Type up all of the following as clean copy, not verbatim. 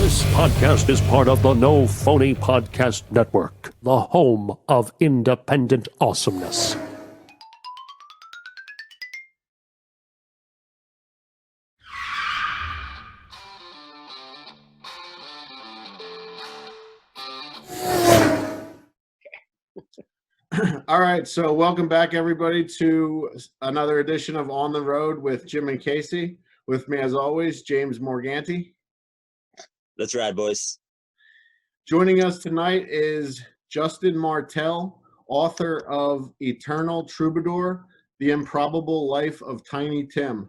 This podcast is part of the No Phony Podcast Network, the home of independent awesomeness. All right, so welcome back, everybody, to another edition of On the Road with Jim and Casey. With me, as always, James Morganti. That's right, boys. Joining us tonight is Justin Martell, author of Eternal Troubadour, The Improbable Life of Tiny Tim.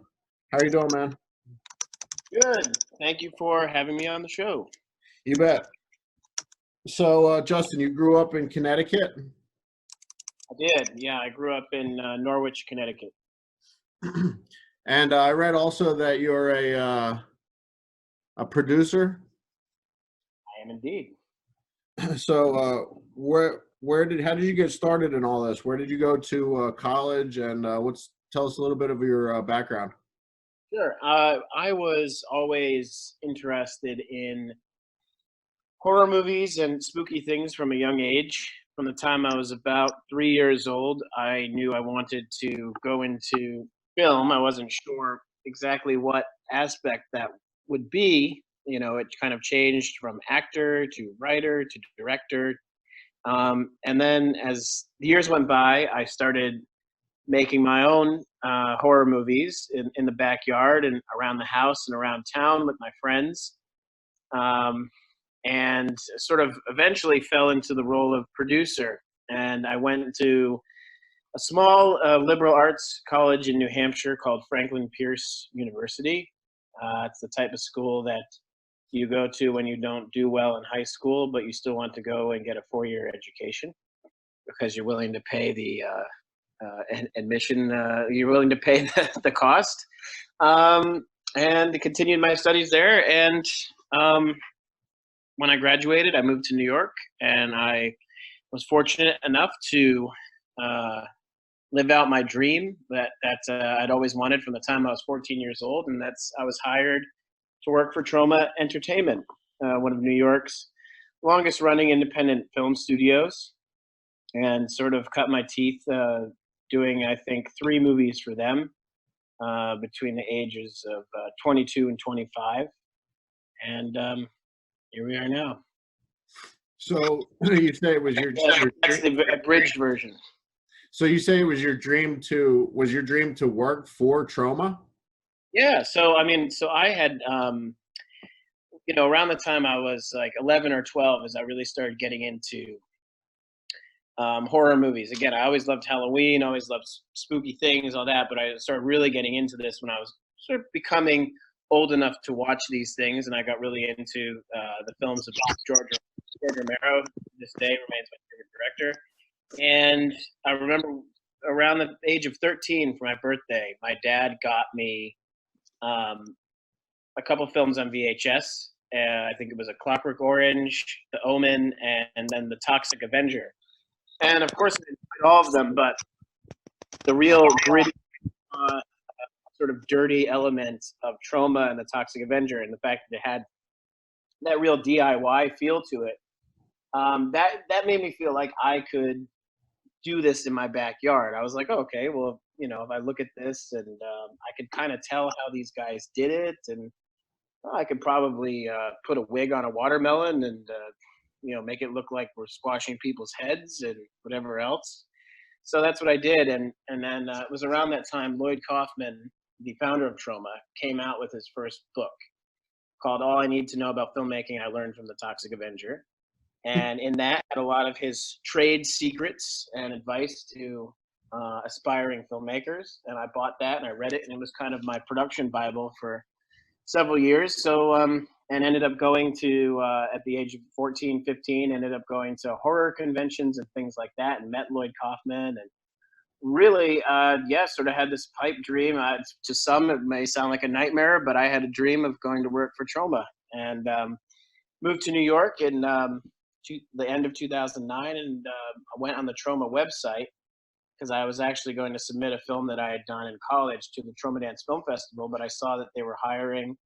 How are you doing, man? Good. Thank you for having me on the show. You bet. So, Justin, you grew up in Connecticut? I did. Yeah, I grew up in Norwich, Connecticut. And I read also that you're a producer. I am indeed. So, how did you get started in all this? Where did you go to college, and tell us a little bit of your background. Sure. I was always interested in horror movies and spooky things from a young age. From the time I was about 3 years old, I knew I wanted to go into film. I wasn't sure exactly what aspect that would be. You know, it kind of changed from actor to writer to director. And then as the years went by, I started making my own horror movies in the backyard and around the house and around town with my friends. And sort of eventually fell into the role of producer. And I went to a small liberal arts college in New Hampshire called Franklin Pierce University. It's the type of school that you go to when you don't do well in high school, but you still want to go and get a 4-year education because you're willing to pay the admission, you're willing to pay the cost. And continued my studies there. And when I graduated, I moved to New York, and I was fortunate enough to live out my dream that I'd always wanted from the time I was 14 years old, and I was hired to work for Troma Entertainment, one of New York's longest-running independent film studios, and sort of cut my teeth doing, I think, 3 movies for them between the ages of 22 and 25, and here we are now. So you say it was your that's the abridged version. So you say it was your dream to work for Troma? Yeah. So I had around the time I was like 11 or 12, as I really started getting into horror movies. Again, I always loved Halloween, always loved spooky things, all that. But I started really getting into this when I was sort of becoming old enough to watch these things, and I got really into the films of George Romero. To this day remains my favorite director. And I remember around the age of 13 for my birthday, my dad got me a couple films on VHS. I think it was A Clockwork Orange, The Omen, and then The Toxic Avenger. And of course, I didn't like all of them, but the real gritty sort of dirty element of Troma and The Toxic Avenger, and the fact that it had that real DIY feel to it, that made me feel like I could do this in my backyard. I was like, oh, okay, well, if I look at this and I could kind of tell how these guys did it, and I could probably put a wig on a watermelon and make it look like we're squashing people's heads and whatever else. So that's what I did, and then it was around that time Lloyd Kaufman, the founder of Troma, came out with his first book called All I Need to Know About Filmmaking I Learned from the Toxic Avenger. And in that had a lot of his trade secrets and advice to aspiring filmmakers. And I bought that and I read it, and it was kind of my production Bible for several years. So, and ended up going to, at the age of 14, 15, ended up going to horror conventions and things like that, and met Lloyd Kaufman, and really, sort of had this pipe dream. To some, it may sound like a nightmare, but I had a dream of going to work for Troma, and moved to New York in the end of 2009, and I went on the Troma website because I was actually going to submit a film that I had done in college to the Troma Dance Film Festival, but I saw that they were hiring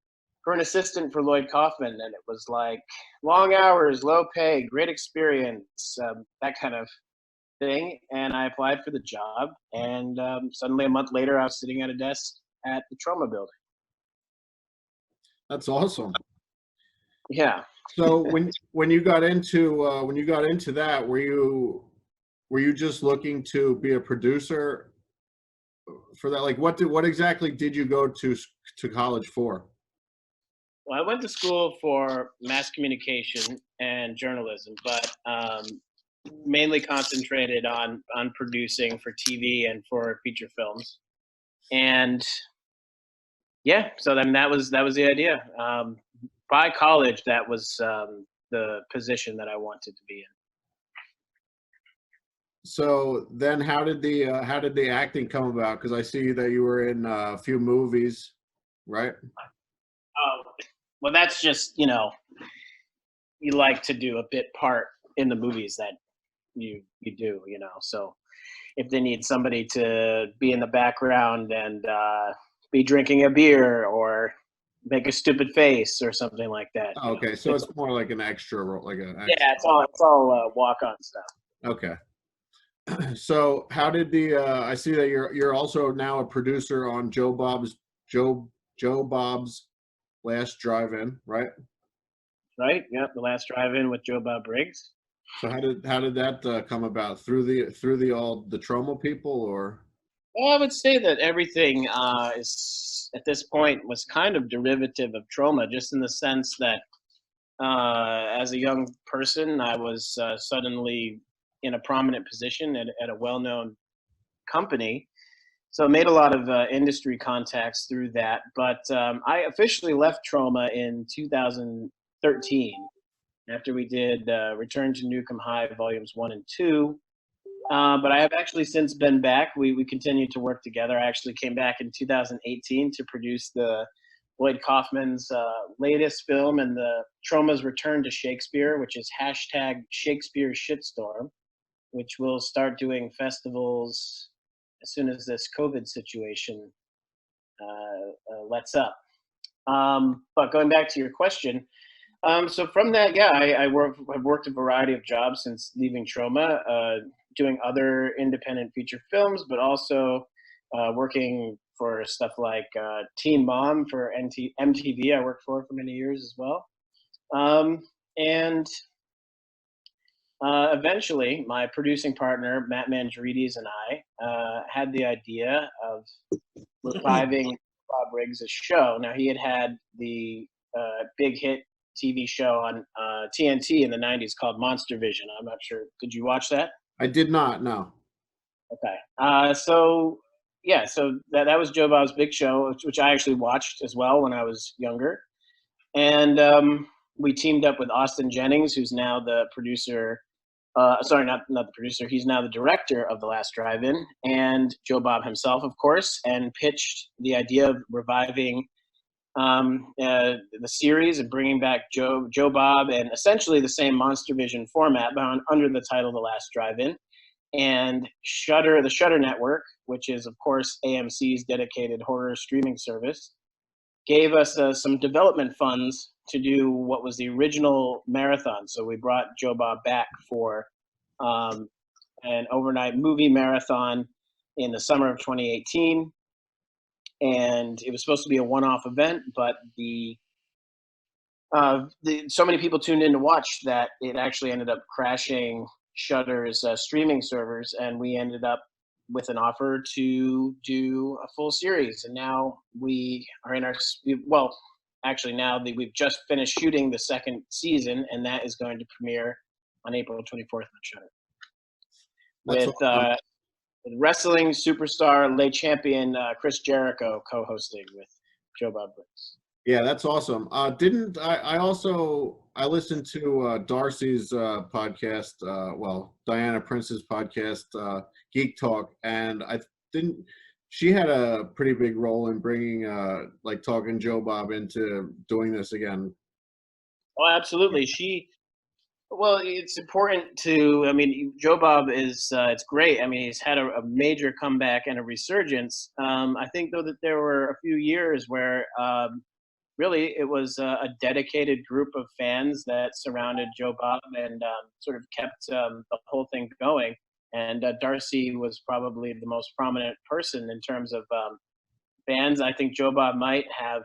for an assistant for Lloyd Kaufman, and it was like long hours, low pay, great experience, that kind of thing. And I applied for the job, and suddenly a month later, I was sitting at a desk at the Troma building. That's awesome. Yeah. So when you got into that, were you just looking to be a producer for that? Like, what exactly did you go to college for? Well, I went to school for mass communication and journalism, but mainly concentrated on producing for TV and for feature films. And yeah, so then that was the idea. By college, that was the position that I wanted to be in. So then, how did the acting come about? Because I see that you were in a few movies, right? Oh, well, that's just, you like to do a bit part in the movies that you do, So if they need somebody to be in the background and be drinking a beer or make a stupid face or something like that. Oh, okay, so it's more like an extra role, like an extra. Yeah, it's all walk-on stuff. Okay. So how did I see that you're also now a producer on Joe Bob's Last Drive-In, right? Right. Yep. The Last Drive-In with Joe Bob Briggs. So how did that come about? Through the Troma people, or? Well, I would say that everything is at this point was kind of derivative of Troma, just in the sense that as a young person, I was suddenly in a prominent position at a well-known company. So I made a lot of industry contacts through that. But I officially left Troma in 2013 after we did Return to Nukem High Volumes 1 and 2. But I have actually since been back. We continued to work together. I actually came back in 2018 to produce the Lloyd Kaufman's latest film and the Troma's Return to Shakespeare, which is #Shakespeare Shitstorm, which will start doing festivals as soon as this COVID situation lets up. But going back to your question, so from that, yeah, I've worked a variety of jobs since leaving Troma, doing other independent feature films, but also working for stuff like Teen Mom for MTV. I worked for many years as well. And eventually, my producing partner, Matt Mandrides, and I had the idea of reviving Bob Briggs' show. Now, he had the big hit TV show on TNT in the 90s called Monster Vision. I'm not sure. Did you watch that? I did not, no. Okay. So that was Joe Bob's big show, which I actually watched as well when I was younger. And we teamed up with Austin Jennings, who's now the producer. Sorry, not the producer. He's now the director of The Last Drive-In, and Joe Bob himself, of course, and pitched the idea of reviving the series and bringing back Joe Bob and essentially the same Monster Vision format, but under the title The Last Drive-In. And the Shudder Network, which is, of course, AMC's dedicated horror streaming service, gave us some development funds to do what was the original marathon. So we brought Joe Bob back for an overnight movie marathon in the summer of 2018. And it was supposed to be a one-off event, but so many people tuned in to watch that it actually ended up crashing Shudder's streaming servers, and we ended up with an offer to do a full series. And now we are we've just finished shooting the second season, and that is going to premiere on April 24th on Shudder. With wrestling superstar, late champion Chris Jericho co-hosting with Joe Bob Briggs. Yeah, that's awesome. I listened to Darcy's podcast, Diana Prince's podcast, Geek Talk, and she had a pretty big role in bringing, talking Joe Bob into doing this again. Oh, absolutely. It's important Joe Bob is, it's great. I mean, he's had a major comeback and a resurgence. I think, though, that there were a few years where really, it was a dedicated group of fans that surrounded Joe Bob and sort of kept the whole thing going. And Darcy was probably the most prominent person in terms of fans. I think Joe Bob might have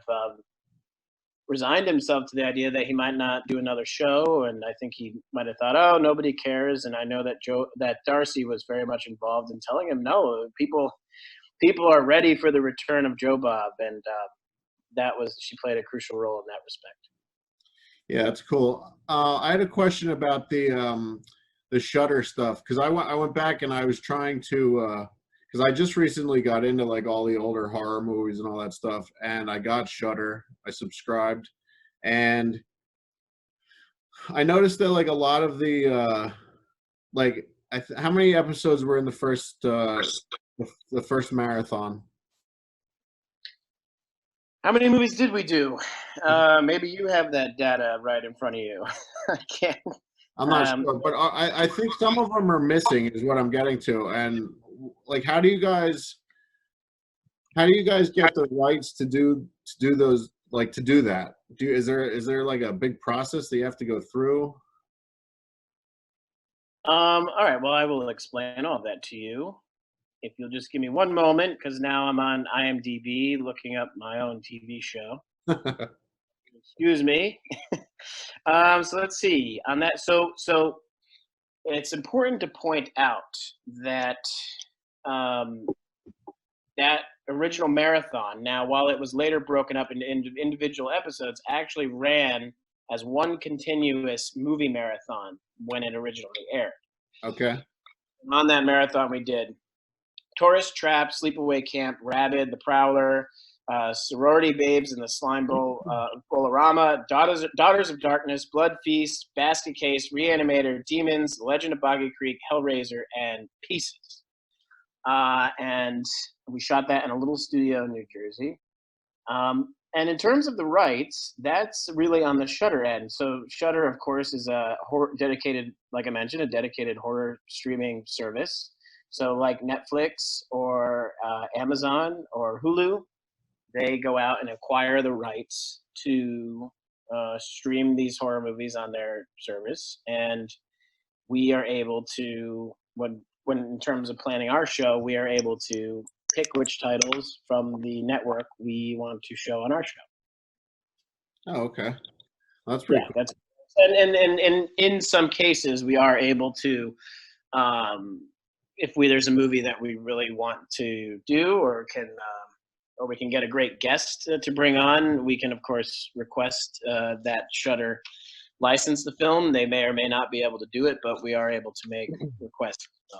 resigned himself to the idea that he might not do another show, and I think he might have thought, "Oh, nobody cares." And I know that Darcy was very much involved in telling him, "No, people are ready for the return of Joe Bob," and she played a crucial role in that respect. Yeah, that's cool. I had a question about the Shudder stuff, because I went back and I was trying to because I just recently got into like all the older horror movies and all that stuff, and I got Shudder. I subscribed, and I noticed that like a lot of the like how many episodes were in the first marathon? How many movies did we do? Maybe you have that data right in front of you. I can't. I'm not sure, but I think some of them are missing, is what I'm getting to. And like, how do you guys get the rights to do those, like to do that? Is there like a big process that you have to go through? All right. Well, I will explain all that to you. If you'll just give me one moment, because now I'm on IMDb looking up my own TV show. Excuse me. So let's see on that. So it's important to point out that that original marathon, now while it was later broken up into individual episodes, actually ran as one continuous movie marathon when it originally aired. Okay. On that marathon, we did Tourist Trap, Sleepaway Camp, Rabid, The Prowler, Sorority Babes in the Slime Bowl, Bolorama, Daughters of Darkness, Blood Feast, Basket Case, Reanimator, Demons, Legend of Boggy Creek, Hellraiser, and Pieces. And we shot that in a little studio in New Jersey. And in terms of the rights, that's really on the Shudder end. So Shudder, of course, is a dedicated, like I mentioned, a dedicated horror streaming service. So like Netflix or Amazon or Hulu, they go out and acquire the rights to stream these horror movies on their service. And we are able to, when in terms of planning our show, we are able to pick which titles from the network we want to show on our show. Oh, okay. Well, that's pretty cool. And in some cases, we are able to, if there's a movie that we really want to do, or we can get a great guest to bring on, we can of course request that Shudder license the film. They may or may not be able to do it, but we are able to make requests. So.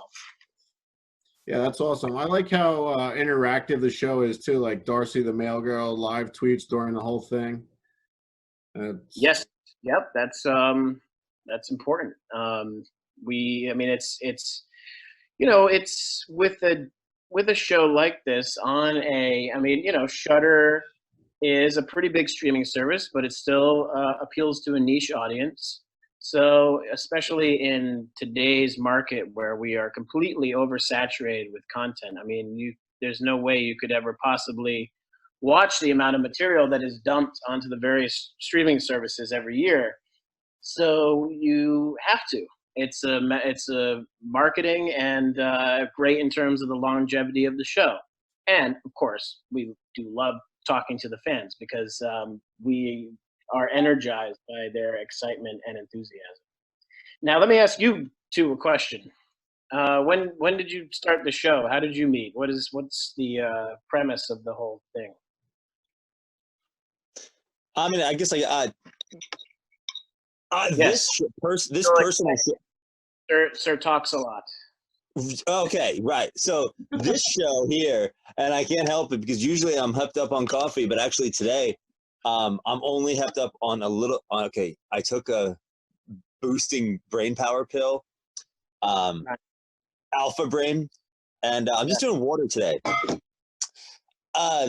Yeah, that's awesome. I like how interactive the show is too. Like Darcy the Mail Girl live tweets during the whole thing. Yes. Yep. That's important. It's with a show like this Shudder is a pretty big streaming service, but it still appeals to a niche audience. So especially in today's market where we are completely oversaturated with content, there's no way you could ever possibly watch the amount of material that is dumped onto the various streaming services every year. So you have to. It's a marketing and great in terms of the longevity of the show. And of course, we do love talking to the fans because we are energized by their excitement and enthusiasm. Now, let me ask you two a question. When did you start the show? How did you meet? What's the premise of the whole thing? I guess yes. This person. Sir talks a lot. Okay, right. So this show here, and I can't help it because usually I'm hepped up on coffee, but actually today, I'm only hepped up on a little. Okay, I took a boosting brain power pill, Alpha Brain, and I'm just doing water today.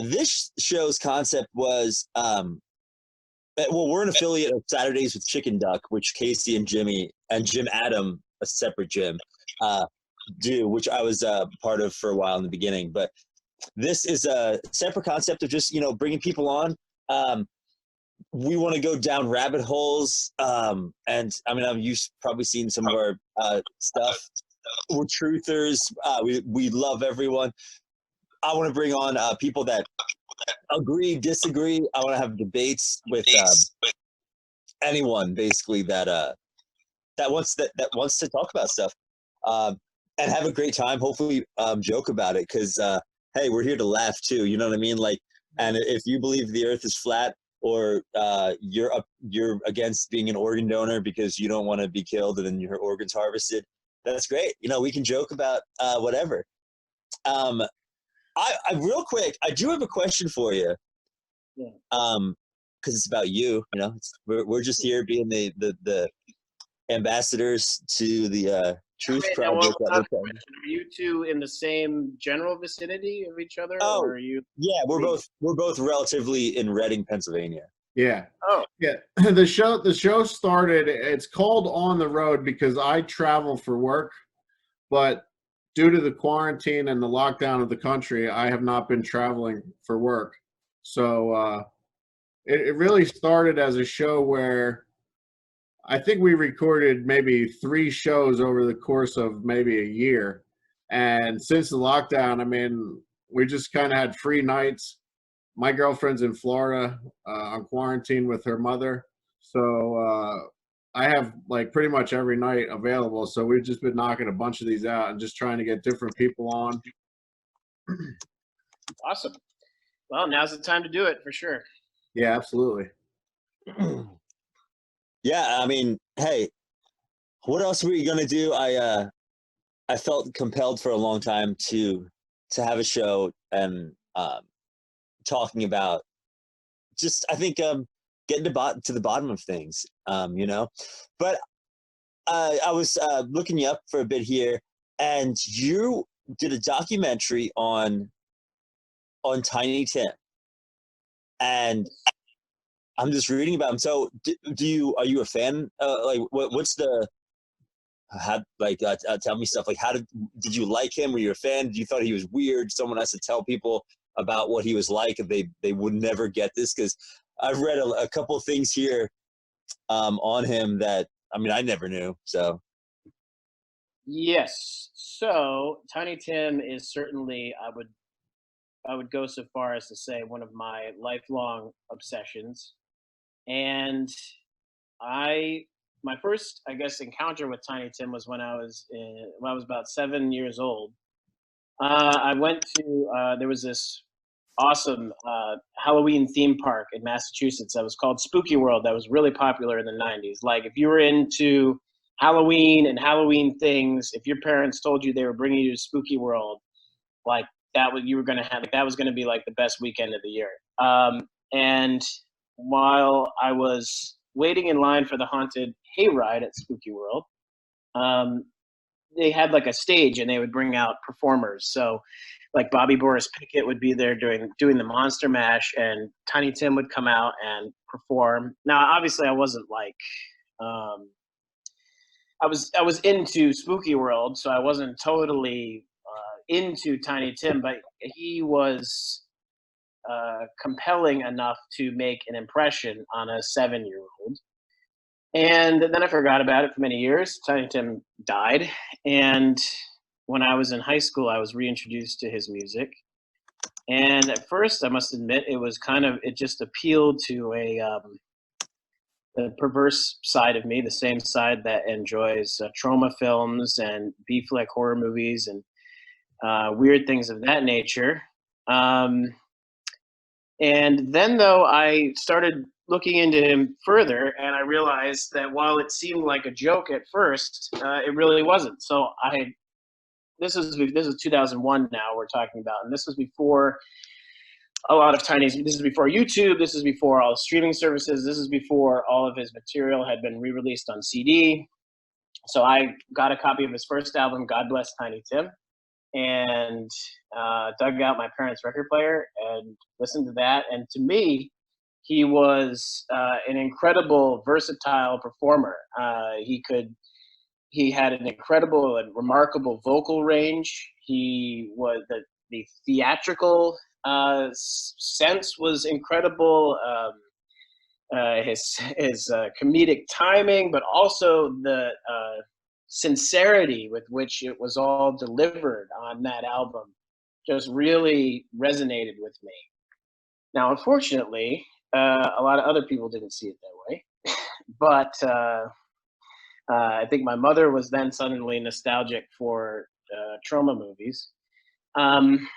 This show's concept was, we're an affiliate of Saturdays with Chicken Duck, which Casey and Jimmy and Jim Adam, a separate Jim, do, which I was part of for a while in the beginning. But this is a separate concept of just, bringing people on. we want to go down rabbit holes. And I mean, you've probably seen some of our stuff. We're truthers. We love everyone. I want to bring on people that agree, disagree. I want to have debates with anyone basically that wants to talk about stuff and have a great time. Hopefully, joke about it because hey, we're here to laugh too. You know what I mean? Like, and if you believe the Earth is flat, or you're against being an organ donor because you don't want to be killed and then your organs harvested, that's great. You know, we can joke about whatever. I real quick, I do have a question for you. Yeah. Because it's about you. You know, we're just here being the ambassadors to the Truth Project. Are you two in the same general vicinity of each other, or are you? Yeah, we're both relatively in Reading, Pennsylvania. Yeah. Oh. Yeah. The show started. It's called On the Road because I travel for work, but due to the quarantine and the lockdown of the country, I have not been traveling for work. So it really started as a show where I think we recorded maybe 3 shows over the course of maybe a year. And since the lockdown, I mean, we just kind of had free nights. My girlfriend's in Florida on quarantine with her mother. So I have like pretty much every night available. So we've just been knocking a bunch of these out and just trying to get different people on. Awesome. Well, now's the time to do it for sure. Yeah, absolutely. Yeah, I mean, hey, what else were you gonna do? I felt compelled for a long time to have a show and talking about just I think getting to the bottom of things, you know. But I was looking you up for a bit here, and you did a documentary on Tiny Tim, and I'm just reading about him. So, are you a fan? Like, what's the tell me stuff. Like, how did you like him? Were you a fan? Did you thought he was weird? Someone has to tell people about what he was like, and they would never get this because I've read a couple of things here on him that I mean I never knew. So Yes. So Tiny Tim is certainly I would go so far as to say one of my lifelong obsessions. And my first, I guess, encounter with Tiny Tim was when I was about 7 years old. I went to there was this awesome Halloween theme park in Massachusetts that was called Spooky World that was really popular in the 90s. Like if you were into Halloween and Halloween things, if your parents told you they were bringing you to Spooky World, like you were going to have, like, that was going to be like the best weekend of the year. And while I was waiting in line for the haunted hayride at Spooky World, they had like a stage and they would bring out performers. So like Bobby Boris Pickett would be there doing the Monster Mash, and Tiny Tim would come out and perform. Now, obviously, I wasn't like I was into Spooky World, so I wasn't totally into Tiny Tim, but he was compelling enough to make an impression on a 7-year-old. And then I forgot about it for many years. Tiny Tim died, and when I was in high school, I was reintroduced to his music. And at first, I must admit, it just appealed to the perverse side of me, the same side that enjoys trauma films and B-flick horror movies and weird things of that nature. And then, though, I started looking into him further, and I realized that while it seemed like a joke at first, it really wasn't. So this is 2001 now we're talking about, and this was before a lot of this is before YouTube, this is before all the streaming services, this is before all of his material had been re-released on CD. So I got a copy of his first album, God Bless Tiny Tim, and dug out my parents' record player and listened to that. And to me, he was an incredible, versatile performer. He had an incredible and remarkable vocal range. He was the theatrical sense was incredible. his comedic timing, but also the sincerity with which it was all delivered on that album just really resonated with me. Now, unfortunately, a lot of other people didn't see it that way, but I think my mother was then suddenly nostalgic for Troma movies. Um,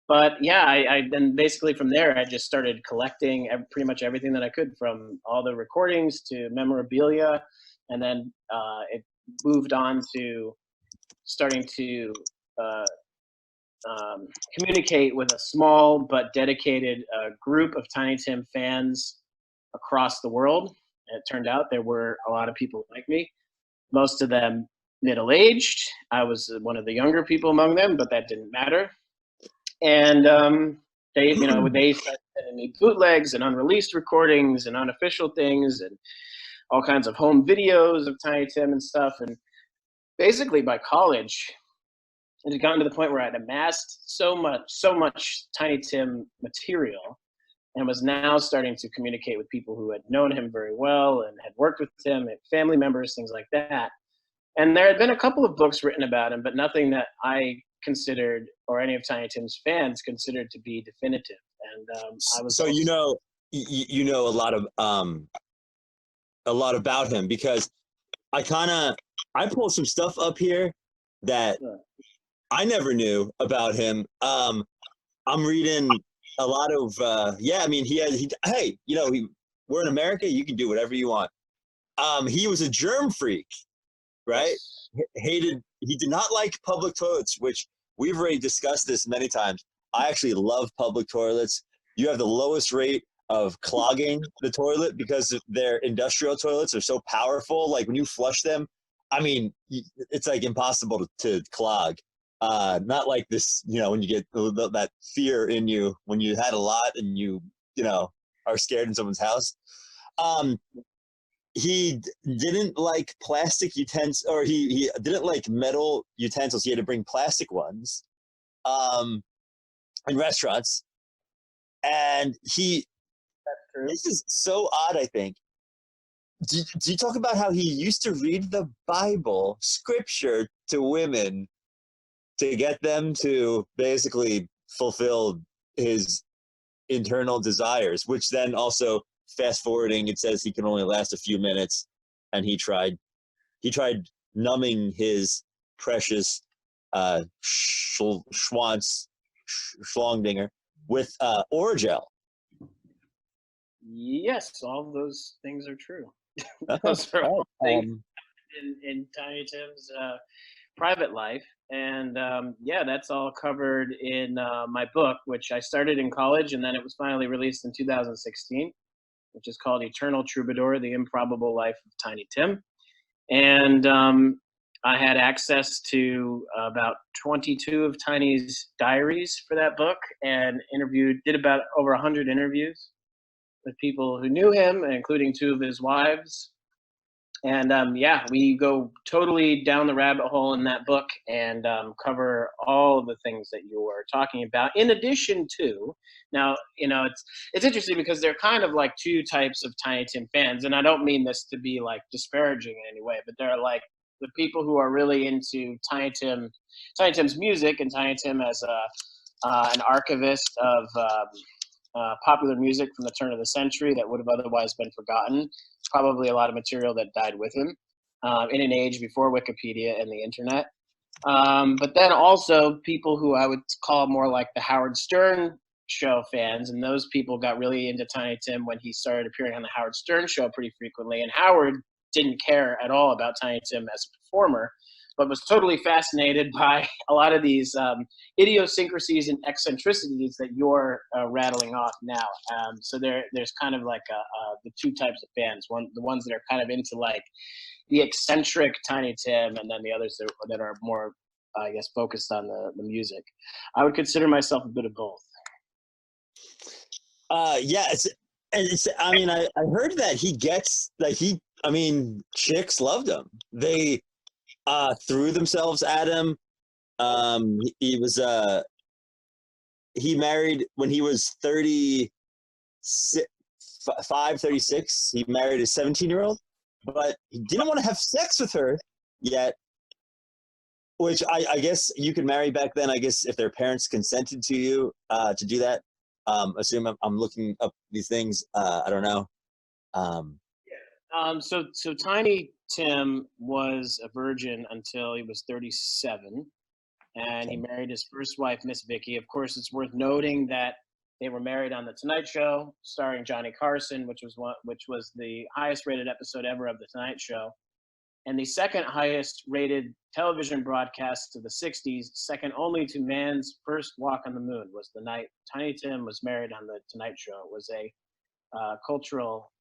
but yeah, I then basically from there I just started collecting pretty much everything that I could, from all the recordings to memorabilia, and then it moved on to starting to uh, communicate with a small but dedicated group of Tiny Tim fans across the world. And it turned out there were a lot of people like me, most of them middle-aged. I was one of the younger people among them, but that didn't matter. And they started sending me bootlegs and unreleased recordings and unofficial things and all kinds of home videos of Tiny Tim and stuff. And basically by college, it had gotten to the point where I'd amassed so much Tiny Tim material, and was now starting to communicate with people who had known him very well and had worked with him, and family members, things like that. And there had been a couple of books written about him, but nothing that I considered, or any of Tiny Tim's fans considered, to be definitive. And I was so also, you know a lot about him, because I pulled some stuff up here that I never knew about him. I'm reading a lot of I mean, hey, we're in America, you can do whatever you want. He was a germ freak, right? He did not like public toilets, which we've already discussed this many times. I actually love public toilets. You have the lowest rate of clogging the toilet because their industrial toilets are so powerful. Like when you flush them, I mean, it's like impossible to clog. Not like this, when you get that fear in you when you had a lot and you are scared in someone's house. He didn't like plastic utensils, or he didn't like metal utensils. He had to bring plastic ones in restaurants. And this is so odd, I think. Do you talk about how he used to read the Bible, scripture, to women to get them to basically fulfill his internal desires, which then also, fast forwarding, it says he can only last a few minutes, and he tried numbing his precious Schlongdinger with Oragel. yes, all of those things are true. Those are all things in Tiny Tim's private life. And that's all covered in my book, which I started in college, and then it was finally released in 2016, which is called Eternal Troubadour, The Improbable Life of Tiny Tim. And I had access to about 22 of Tiny's diaries for that book, and did about over 100 interviews with people who knew him, including 2 of his wives. And we go totally down the rabbit hole in that book and cover all of the things that you were talking about. In addition to, now, it's interesting because there are kind of like 2 types of Tiny Tim fans, and I don't mean this to be like disparaging in any way, but there are like the people who are really into Tiny Tim's music, and Tiny Tim as an archivist of popular music from the turn of the century that would have otherwise been forgotten. Probably a lot of material that died with him in an age before Wikipedia and the internet. But then also people who I would call more like the Howard Stern show fans, and those people got really into Tiny Tim when he started appearing on the Howard Stern show pretty frequently. And Howard didn't care at all about Tiny Tim as a performer, but was totally fascinated by a lot of these idiosyncrasies and eccentricities that you're rattling off now. So there's kind of like the 2 types of fans. The ones that are kind of into like the eccentric Tiny Tim, and then the others that are more, I guess, focused on the music. I would consider myself a bit of both. I mean, I heard that he gets like chicks loved him. They threw themselves at him. He married when he was 36, 35, 36. He married a 17-year-old, but he didn't want to have sex with her yet, which I guess you could marry back then, I guess, if their parents consented to you to do that. Assume I'm looking up these things. I don't know. So Tiny Tim was a virgin until he was 37, and he married his first wife, Miss Vicky. Of course, it's worth noting that they were married on the Tonight Show, starring Johnny Carson, which was the highest rated episode ever of the Tonight Show, and the second highest rated television broadcast of the 60s, second only to man's first walk on the moon, was the night Tiny Tim was married on the Tonight Show. It was a cultural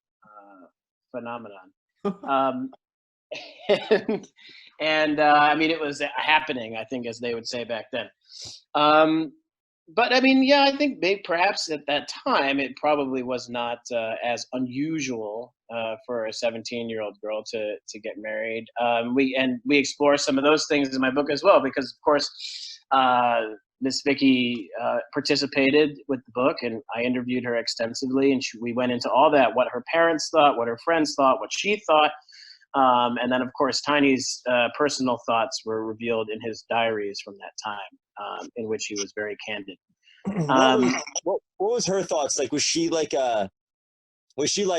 phenomenon. And I mean, it was a happening, I think, as they would say back then. But I mean, yeah, I think perhaps at that time it probably was not as unusual for a 17-year-old girl to get married. We explore some of those things in my book as well, because of course Miss Vicky participated with the book, and I interviewed her extensively, and we went into all that: what her parents thought, what her friends thought, what she thought. And then, of course, Tiny's personal thoughts were revealed in his diaries from that time, in which he was very candid. What was her thoughts like? Was she like,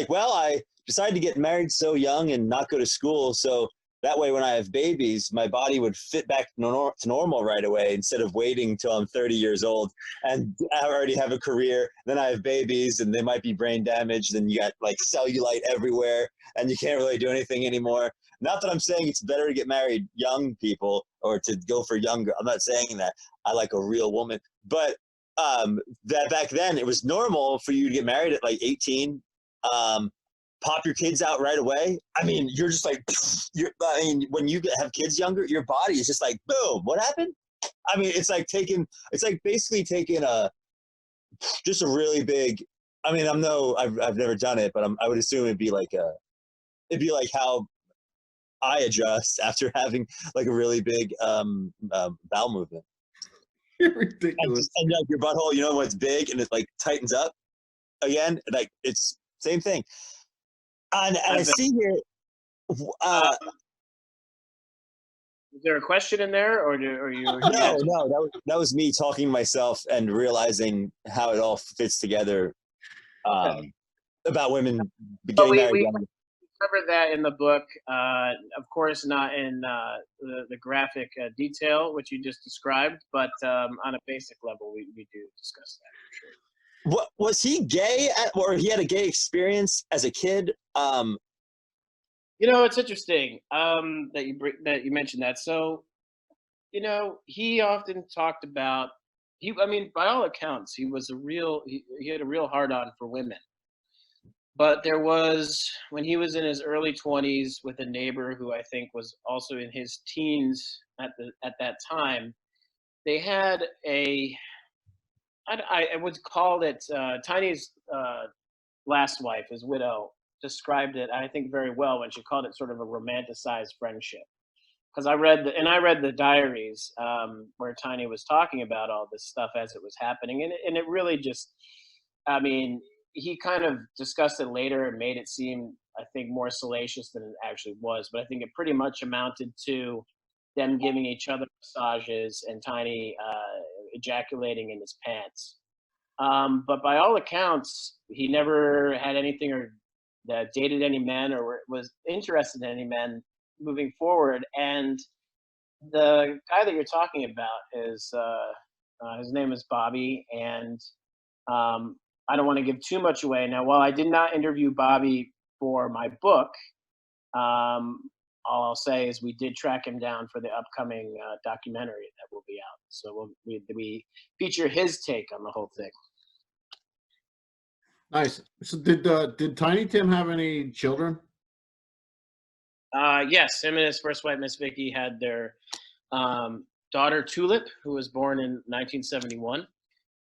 well, I decided to get married so young and not go to school, so that way when I have babies, my body would fit back to normal right away, instead of waiting till I'm 30 years old and I already have a career, then I have babies and they might be brain damaged and you got like cellulite everywhere and you can't really do anything anymore. Not that I'm saying it's better to get married young people or to go for younger. I'm not saying that. I like a real woman. But that back then it was normal for you to get married at like 18. Pop your kids out right away. I mean, you're just like, when you have kids younger, your body is just like, boom, what happened? I mean, it's like basically taking just a really big, I mean, I've never done it, but I would assume it'd be like how I adjust after having like a really big bowel movement. You're ridiculous. And like your butthole, when it's big and it like tightens up again, like it's same thing. And I see here. Is there a question in there, or you? No, that was me talking to myself and realizing how it all fits together. About women getting married. We covered that in the book. Of course, not in the graphic detail which you just described, but on a basic level, we do discuss that for sure. What was he gay or he had a gay experience as a kid? It's interesting that you mentioned that. So, he often talked about by all accounts, he was he had a real hard-on for women. But there was, when he was in his early 20s with a neighbor who I think was also in his teens at that time, they had I would call it Tiny's last wife, his widow, described it, I think, very well when she called it sort of a romanticized friendship. Because I read the diaries where Tiny was talking about all this stuff as it was happening, and it really just, I mean, he kind of discussed it later and made it seem, I think, more salacious than it actually was. But I think it pretty much amounted to them giving each other massages and Tiny ejaculating in his pants. But by all accounts, he never had anything or dated any men or was interested in any men moving forward. And the guy that you're talking about is his name is Bobby, and I don't want to give too much away. Now, while I did not interview Bobby for my book, all I'll say is we did track him down for the upcoming documentary that will be out. So we feature his take on the whole thing. Nice. So did Tiny Tim have any children? Yes, him and his first wife, Miss Vicky, had their daughter Tulip, who was born in 1971.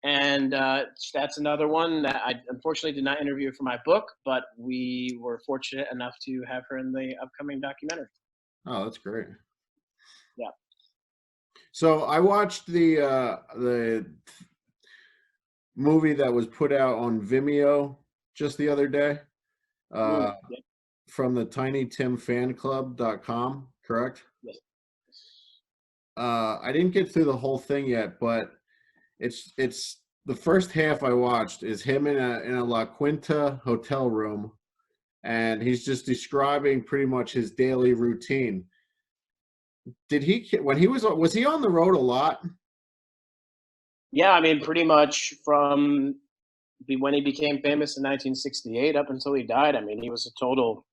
And that's another one that I unfortunately did not interview for my book, but we were fortunate enough to have her in the upcoming documentary. Oh, that's great. Yeah. So I watched the movie that was put out on Vimeo just the other day Mm, yeah, from the tinytimfanclub.com, correct? yes. I didn't get through the whole thing yet, but it's the first half I watched is him in a La Quinta hotel room, and he's just describing pretty much his daily routine. Did he when he was he on the road a lot? Yeah, I mean, pretty much from when he became famous in 1968 up until he died. I mean, he was a total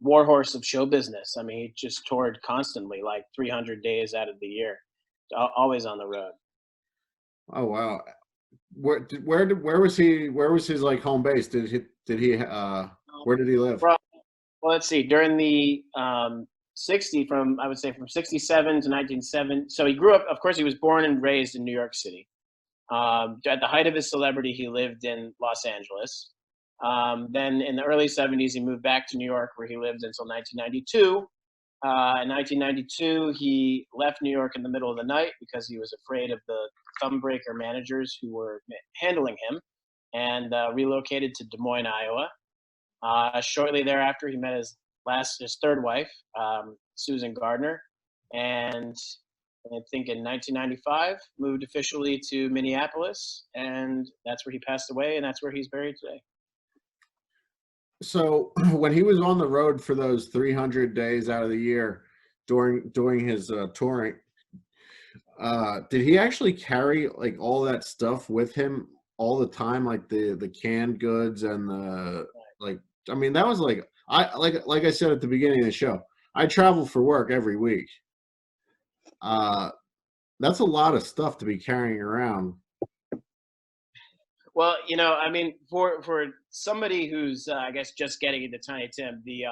warhorse of show business. I mean, he just toured constantly, like 300 days out of the year, always on the road. Oh wow. Where was he? Where was his like home base? Did he where did he live? Well, well, let's see. During the 60, from I would say from 67 to 1970. So he grew up. Of course, he was born and raised in New York City. At the height of his celebrity, he lived in Los Angeles. Then in the early 70s, he moved back to New York, where he lived until 1992. In 1992, he left New York in the middle of the night because he was afraid of the thumbbreaker managers who were handling him, and relocated to Des Moines, Iowa. Shortly thereafter, he met his third wife, Susan Gardner, and I think in 1995 moved officially to Minneapolis, and that's where he passed away, and that's where he's buried today. So when he was on the road for those 300 days out of the year during his touring, did he actually carry like all that stuff with him all the time, like the canned goods and the like? I mean, that was like like I said at the beginning of the show, I travel for work every week. That's a lot of stuff to be carrying around. Well, I mean, for somebody who's, I guess, just getting into Tiny Tim, the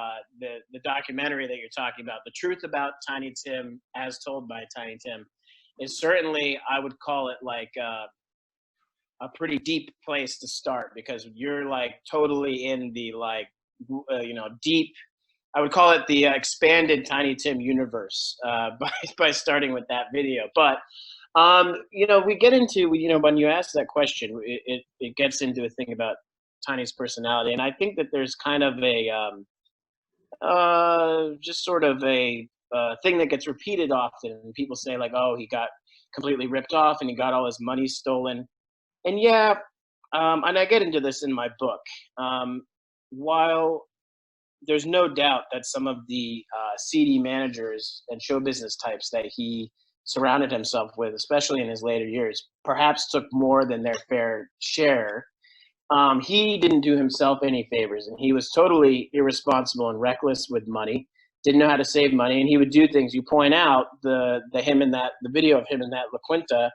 documentary that you're talking about, the truth about Tiny Tim, as told by Tiny Tim, is certainly, I would call it like a pretty deep place to start, because you're like totally in the like, deep. I would call it the expanded Tiny Tim universe by starting with that video, but. We get into, when you ask that question, it gets into a thing about Tiny's personality. And I think that there's kind of just sort of a thing that gets repeated often. And people say like, oh, he got completely ripped off and he got all his money stolen. And yeah, and I get into this in my book. While there's no doubt that some of the seedy managers and show business types that he surrounded himself with, especially in his later years, perhaps took more than their fair share. He didn't do himself any favors, and he was totally irresponsible and reckless with money. Didn't know how to save money, and he would do things. You point out the video of him in that La Quinta,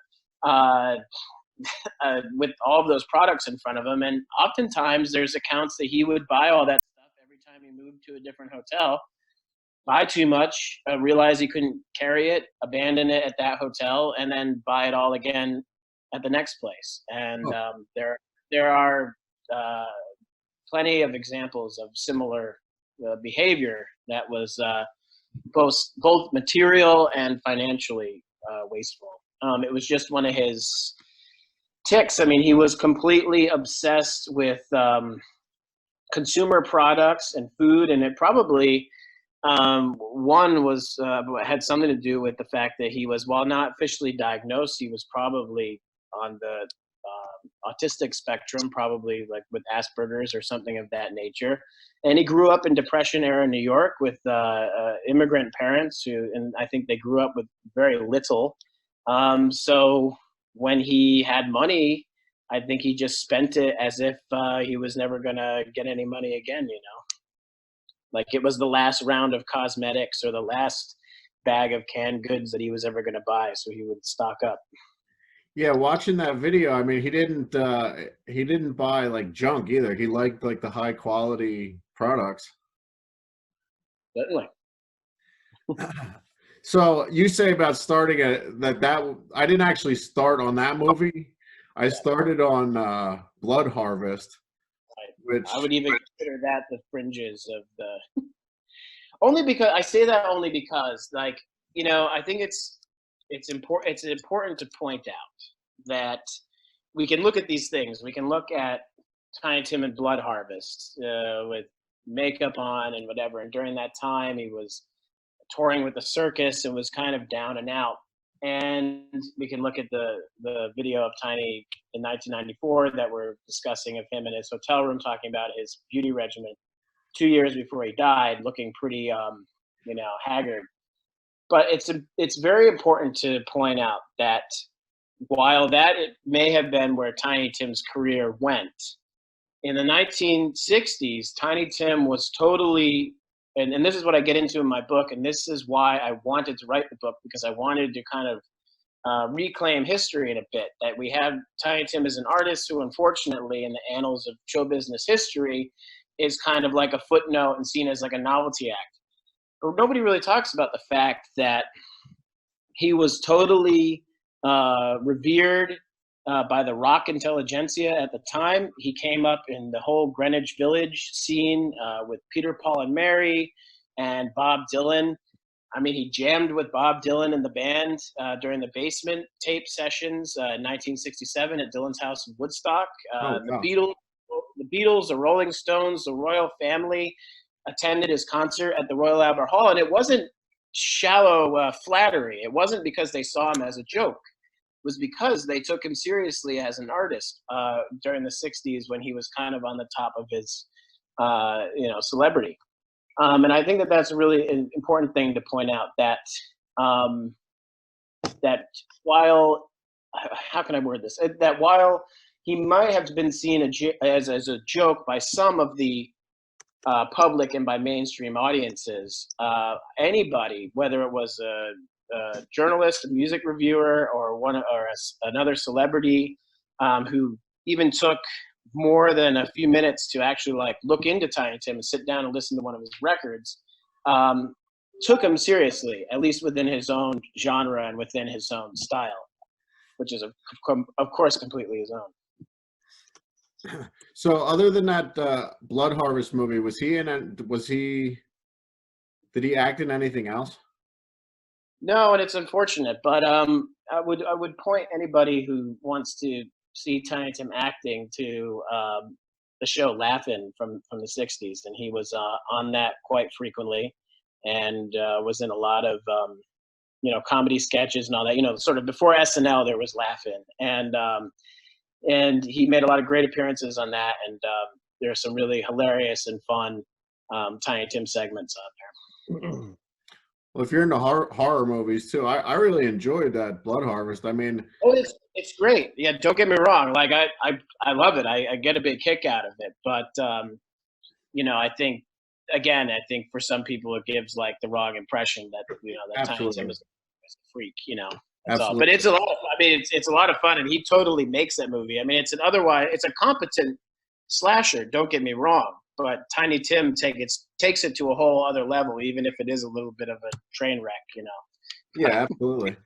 with all of those products in front of him, and oftentimes there's accounts that he would buy all that stuff every time he moved to a different hotel. Buy too much, realize he couldn't carry it, abandon it at that hotel, and then buy it all again at the next place. And there are plenty of examples of similar behavior that was both material and financially wasteful. It was just one of his tics. I mean, he was completely obsessed with consumer products and food, and it probably one was had something to do with the fact that he was, while not officially diagnosed, he was probably on the autistic spectrum, probably like with Asperger's or something of that nature. And he grew up in Depression era New York with immigrant parents and I think they grew up with very little. So when he had money, I think he just spent it as if he was never gonna get any money again, Like it was the last round of cosmetics or the last bag of canned goods that he was ever going to buy, so he would stock up. Yeah, watching that video, I mean, he didn't buy like junk either. He liked like the high quality products. Certainly. So you say about starting that I didn't actually start on that movie. I started on Blood Harvest, which I would even consider that the fringes of the. Only because I say that only because, like, I think it's important. It's important to point out that we can look at these things. We can look at Tiny Tim and Blood Harvest with makeup on and whatever. And during that time, he was touring with the circus and was kind of down and out. And we can look at the video of Tiny in 1994 that we're discussing of him in his hotel room talking about his beauty regimen 2 years before he died, looking pretty, haggard. But it's very important to point out that while that it may have been where Tiny Tim's career went, in the 1960s, Tiny Tim was totally, and this is what I get into in my book, and this is why I wanted to write the book, because I wanted to kind of reclaim history in a bit. That we have Tiny Tim as an artist who, unfortunately, in the annals of show business history, is kind of like a footnote and seen as like a novelty act. But nobody really talks about the fact that he was totally revered by the rock intelligentsia at the time. He came up in the whole Greenwich Village scene with Peter, Paul, and Mary and Bob Dylan. I mean, he jammed with Bob Dylan and the band during the Basement tape sessions in 1967 at Dylan's house in Woodstock. The Beatles, the Rolling Stones, the royal family attended his concert at the Royal Albert Hall, and it wasn't shallow flattery. It wasn't because they saw him as a joke. Was because they took him seriously as an artist during the 60s when he was kind of on the top of his, celebrity. And I think that that's a really important thing to point out, that that while, how can I word this? That while he might have been seen as a joke by some of the public and by mainstream audiences, anybody, whether it was a journalist, a music reviewer, or another celebrity who even took more than a few minutes to actually like look into Tiny Tim and sit down and listen to one of his records, took him seriously, at least within his own genre and within his own style, which is of course completely his own. So other than that Blood Harvest movie, did he act in anything else? No, and it's unfortunate, but I would point anybody who wants to see Tiny Tim acting to the show Laugh-In from the 60s, and he was on that quite frequently, and was in a lot of comedy sketches and all that. Sort of before SNL, there was Laugh-In, and he made a lot of great appearances on that, and there are some really hilarious and fun Tiny Tim segments on there. Well, if you're into horror movies too, I really enjoyed that Blood Harvest. I mean, it's great. Yeah, don't get me wrong. Like I love it. I get a big kick out of it. But I think for some people it gives like the wrong impression that that Tiny Tim is a freak. That's all. But it's a lot of. I mean, it's a lot of fun, and he totally makes that movie. I mean, it's a competent slasher. Don't get me wrong. But Tiny Tim takes it to a whole other level, even if it is a little bit of a train wreck, Yeah, absolutely.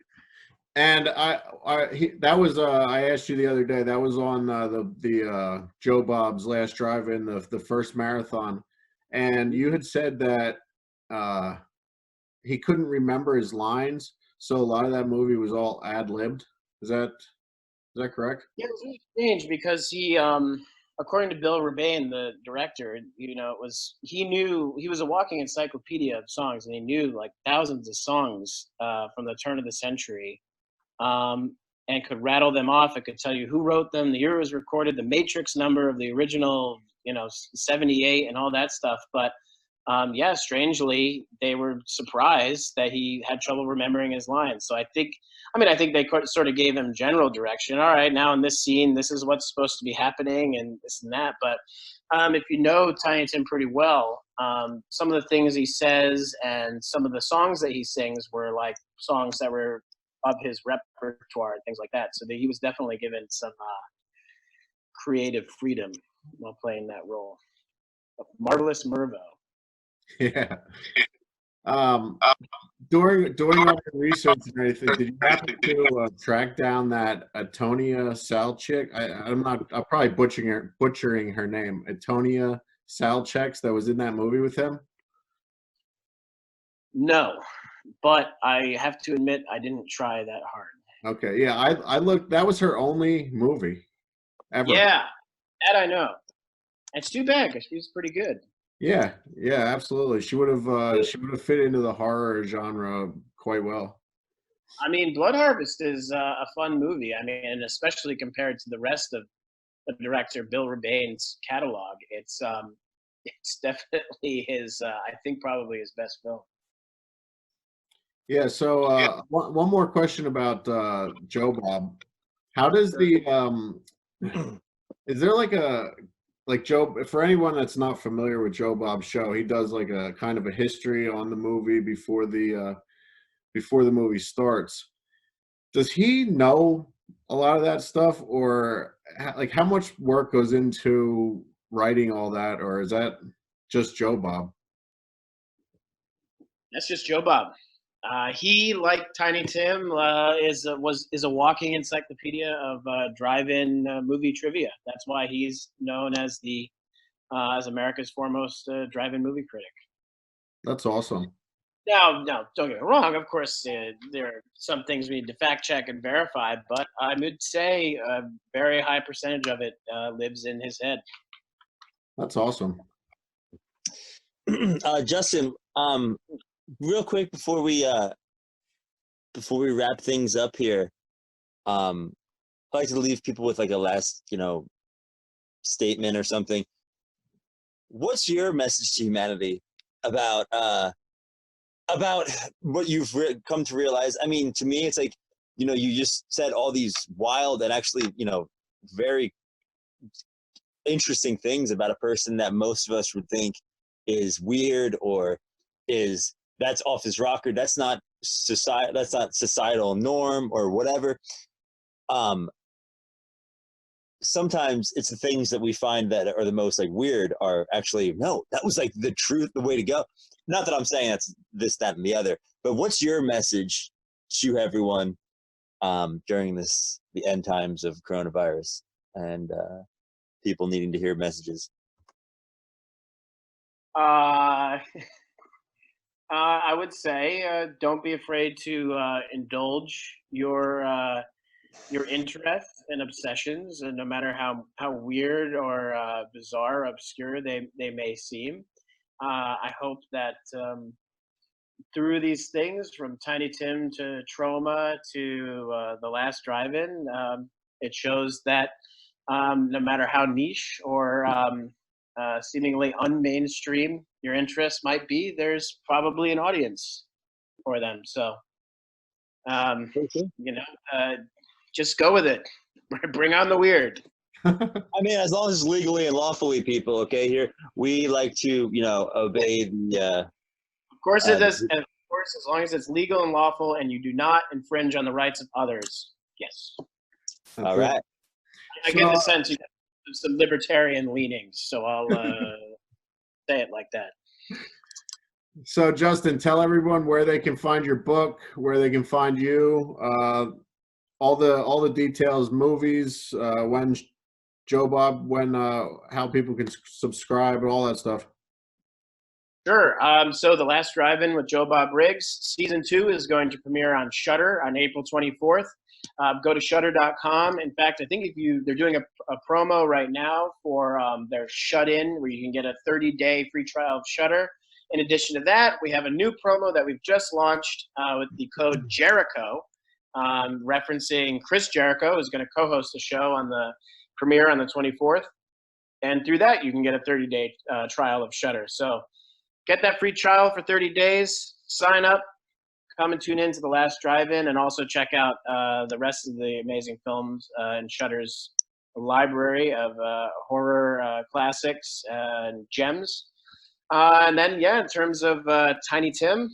And I asked you the other day, that was on the Joe Bob's Last Drive-In, the first marathon, and you had said that he couldn't remember his lines, so a lot of that movie was all ad-libbed. Is that correct? Yeah, it was really strange because he. According to Bill Rebane, the director, he was a walking encyclopedia of songs, and he knew like thousands of songs from the turn of the century, and could rattle them off. It could tell you who wrote them, the year it was recorded, the matrix number of the original, 78 and all that stuff. But strangely, they were surprised that he had trouble remembering his lines. So I think they sort of gave him general direction. All right, now in this scene, this is what's supposed to be happening and this and that. But if you know Tiny Tim pretty well, some of the things he says and some of the songs that he sings were like songs that were of his repertoire and things like that. So he was definitely given some creative freedom while playing that role. Marvelous Mervo. Yeah. During all the research and everything, did you happen to track down that Atonia Salchik? I'm probably butchering her name. Atonia Salchik that was in that movie with him? No, but I have to admit I didn't try that hard. Okay, yeah, I looked. That was her only movie ever. Yeah, that I know. It's too bad because she was pretty good. Yeah, yeah, absolutely. She would have fit into the horror genre quite well. I mean, Blood Harvest is a fun movie. I mean, and especially compared to the rest of the director Bill Rebane's catalog, it's definitely his. I think probably his best film. Yeah, so one more question about Joe Bob. How does the is there like Joe, for anyone that's not familiar with Joe Bob's show, he does like a kind of a history on the movie before the movie starts. Does he know a lot of that stuff, or like how much work goes into writing all that, or is that just Joe Bob? That's just Joe Bob. He, like Tiny Tim, is a walking encyclopedia of drive-in movie trivia. That's why he's known as the as America's foremost drive-in movie critic. That's awesome. Now, don't get me wrong. Of course, there are some things we need to fact check and verify, but I would say a very high percentage of it lives in his head. That's awesome. Justin, real quick before we wrap things up here, I'd like to leave people with like a last, statement or something. What's your message to humanity about what you've come to realize? I mean, to me, it's like, you just said all these wild and actually, very interesting things about a person that most of us would think is weird or that's off his rocker. That's not societal norm or whatever. Sometimes it's the things that we find that are the most like weird are actually, no, that was like the truth, the way to go. Not that I'm saying that's this, that, and the other, but what's your message to everyone during the end times of coronavirus and people needing to hear messages? I would say don't be afraid to indulge your interests and obsessions, and no matter how weird or bizarre or obscure they may seem. I hope that through these things, from Tiny Tim to Troma to The Last Drive-In, it shows that no matter how niche or seemingly unmainstream your interest might be, there's probably an audience for them. So, just go with it. Bring on the weird. I mean, as long as it's legally and lawfully, people. Okay, here we like to, obey the. Of course, it is. Of course, as long as it's legal and lawful, and you do not infringe on the rights of others. Yes. All right. I get the sense you have some libertarian leanings, so I'll say it like that. So, Justin, tell everyone where they can find your book, where they can find you, all the details, movies, when Joe Bob, how people can subscribe, and all that stuff. Sure. So The Last Drive-In with Joe Bob Briggs, season 2 is going to premiere on Shudder on April 24th. Go to Shudder.com. In fact, I think they're doing a promo right now for their Shut In, where you can get a 30-day free trial of Shudder. In addition to that, we have a new promo that we've just launched with the code Jericho, referencing Chris Jericho, who's going to co-host the show on the premiere on the 24th. And through that, you can get a 30-day trial of Shudder. So get that free trial for 30 days, sign up, come and tune in to The Last Drive-In, and also check out the rest of the amazing films in Shudder's library of horror classics and gems. And then, in terms of Tiny Tim,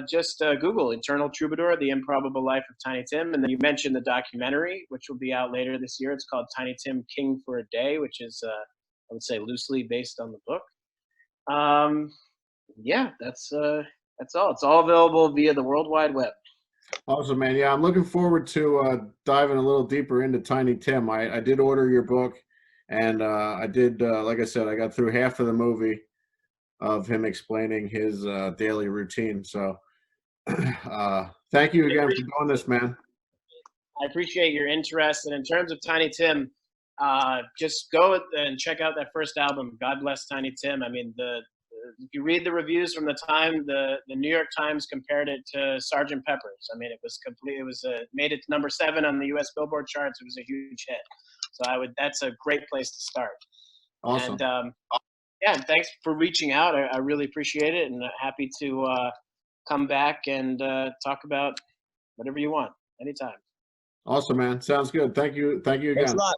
just Google Eternal Troubadour, The Improbable Life of Tiny Tim. And then you mentioned the documentary, which will be out later this year. It's called Tiny Tim King for a Day, which is, I would say, loosely based on the book. That's all. It's all available via the World Wide Web. Awesome, man. Yeah, I'm looking forward to diving a little deeper into Tiny Tim. I did order your book, and I did, like I said, I got through half of the movie of him explaining his daily routine. So thank you again for doing this, man. I appreciate your interest. And in terms of Tiny Tim, just go and check out that first album, God Bless Tiny Tim. I mean, if you read the reviews from the time, the New York Times compared it to Sgt. Pepper's. I mean, it was complete. It was made it to number 7 on the U.S. Billboard charts. It was a huge hit. So that's a great place to start. Awesome. And yeah, thanks for reaching out. I really appreciate it, and happy to come back and talk about whatever you want anytime. Awesome, man. Sounds good. Thank you. Thank you Thanks again. a lot.